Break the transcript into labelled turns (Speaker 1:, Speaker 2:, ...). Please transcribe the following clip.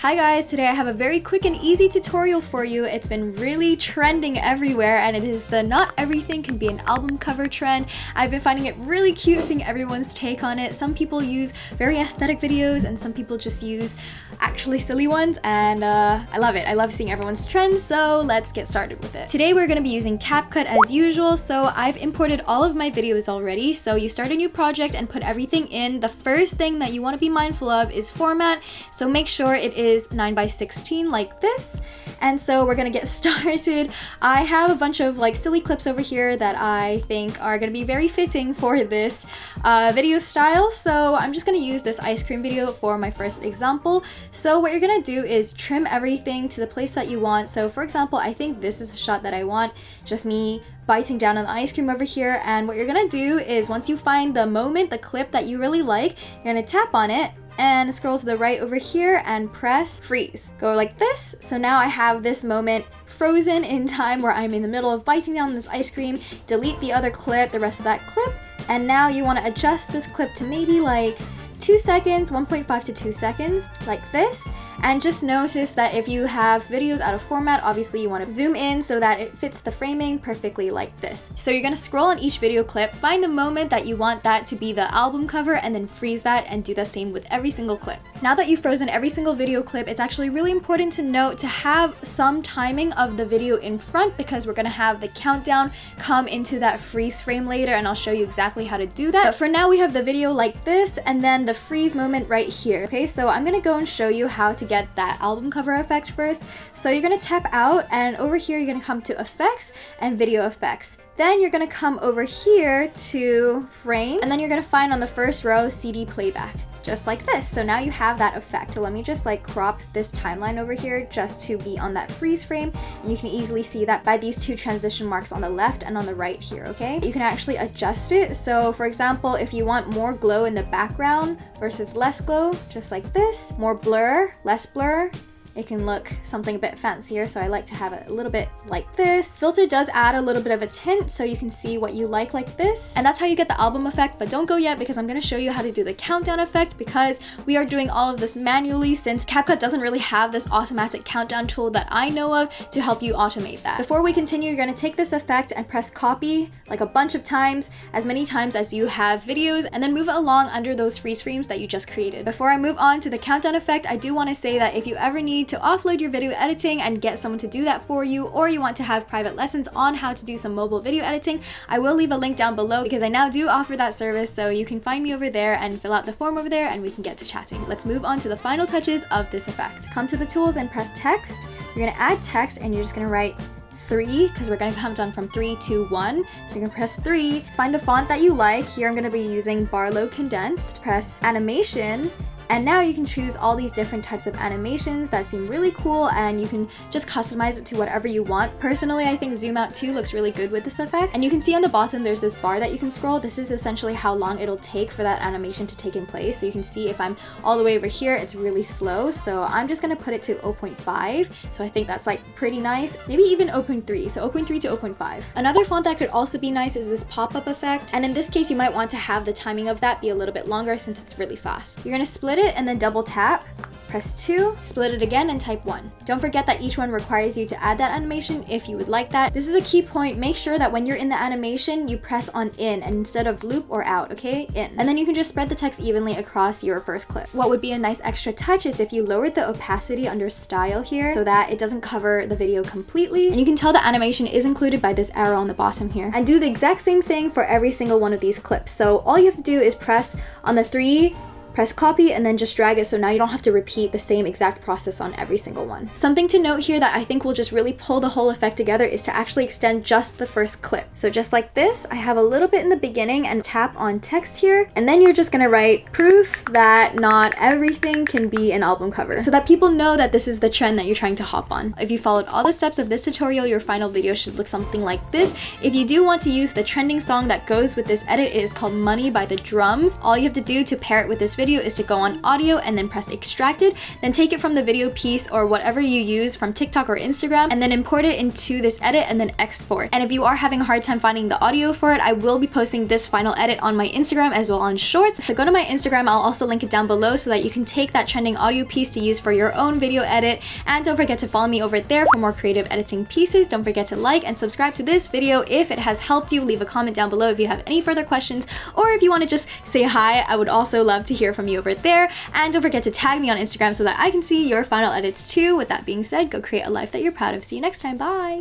Speaker 1: Hi guys, today I have a very quick and easy tutorial for you. It's been really trending everywhere and it is the not everything can be an album cover trend. I've been finding it really cute seeing everyone's take on it. Some people use very aesthetic videos and some people just use actually silly ones, and I love it. I love seeing everyone's trends, so let's get started with it. Today we're going to be using Capcut as usual, so I've imported all of my videos already. So you start a new project and put everything in. The first thing that you want to be mindful of is format, so make sure it is 9:16 like this. And so we're gonna get started. I have a bunch of like silly clips over here that I think are gonna be very fitting for this video style. So I'm just gonna use this ice cream video for my first example. So what you're gonna do is trim everything to the place that you want. So for example, I think this is the shot that I want, just me biting down on the ice cream over here. And what you're gonna do is once you find the moment, the clip that you really like, you're gonna tap on it and scroll to the right over here and press freeze. Go like this. So now I have this moment frozen in time where I'm in the middle of biting down this ice cream. Delete the other clip, the rest of that clip, and now you want to adjust this clip to maybe like 2 seconds, 1.5 to 2 seconds, like this. And just notice that if you have videos out of format, obviously you want to zoom in so that it fits the framing perfectly like this. So you're going to scroll on each video clip, find the moment that you want that to be the album cover, and then freeze that and do the same with every single clip. Now that you've frozen every single video clip, it's actually really important to note to have some timing of the video in front, because we're going to have the countdown come into that freeze frame later, and I'll show you exactly how to do that. But for now we have the video like this and then the freeze moment right here. Okay, so I'm going to go and show you how to get that album cover effect first. So you're going to tap out, and over here you're going to come to effects and video effects. Then you're going to come over here to frame, and then you're going to find on the first row CD playback, just like this. So now you have that effect. So let me just like crop this timeline over here just to be on that freeze frame, and you can easily see that by these two transition marks on the left and on the right here. Okay, you can actually adjust it. So for example, if you want more glow in the background versus less glow, just like this, more blur, less blur, it can look something a bit fancier, so I like to have it a little bit like this. Filter does add a little bit of a tint, so you can see what you like this. And that's how you get the album effect, but don't go yet because I'm going to show you how to do the countdown effect, because we are doing all of this manually since Capcut doesn't really have this automatic countdown tool that I know of to help you automate that. Before we continue, you're going to take this effect and press copy like a bunch of times, as many times as you have videos, and then move it along under those freeze frames that you just created. Before I move on to the countdown effect, I do want to say that if you ever need to offload your video editing and get someone to do that for you, or you want to have private lessons on how to do some mobile video editing, I will leave a link down below because I now do offer that service, so you can find me over there and fill out the form over there and we can get to chatting. Let's move on to the final touches of this effect. Come to the tools and press text. You're going to add text and you're just going to write 3, because we're going to count down from 3 to 1. So you can press 3, find a font that you like. Here I'm going to be using Barlow Condensed. Press animation. And now you can choose all these different types of animations that seem really cool, and you can just customize it to whatever you want. Personally, I think zoom out 2 looks really good with this effect. And you can see on the bottom there's this bar that you can scroll. This is essentially how long it'll take for that animation to take in place. So you can see if I'm all the way over here, it's really slow. So I'm just gonna put it to 0.5. So I think that's like pretty nice. Maybe even 0.3. So 0.3 to 0.5. Another font that could also be nice is this pop-up effect. And in this case, you might want to have the timing of that be a little bit longer since it's really fast. You're gonna split it and then double tap, press 2, split it again, and type 1. Don't forget that each one requires you to add that animation if you would like that. This is a key point. Make sure that when you're in the animation, you press on in and instead of loop or out, okay? In. And then you can just spread the text evenly across your first clip. What would be a nice extra touch is if you lowered the opacity under style here so that it doesn't cover the video completely. And you can tell the animation is included by this arrow on the bottom here. And do the exact same thing for every single one of these clips. So all you have to do is press on the 3, press copy, and then just drag it, so now you don't have to repeat the same exact process on every single one. Something to note here that I think will just really pull the whole effect together is to actually extend just the first clip. So just like this, I have a little bit in the beginning and tap on text here, and then you're just gonna write proof that not everything can be an album cover, so that people know that this is the trend that you're trying to hop on. If you followed all the steps of this tutorial, your final video should look something like this. If you do want to use the trending song that goes with this edit, it is called Money by the Drums. All you have to do to pair it with this video is to go on audio and then press extracted, then take it from the video piece or whatever you use from TikTok or Instagram, and then import it into this edit and then export. And if you are having a hard time finding the audio for it, I will be posting this final edit on my Instagram as well on Shorts. So go to my Instagram, I'll also link it down below so that you can take that trending audio piece to use for your own video edit. And don't forget to follow me over there for more creative editing pieces. Don't forget to like and subscribe to this video if it has helped you. Leave a comment down below if you have any further questions, or if you want to just say hi. I would also love to hear from you over there. And don't forget to tag me on Instagram so that I can see your final edits too. With that being said, go create a life that you're proud of. See you next time. Bye!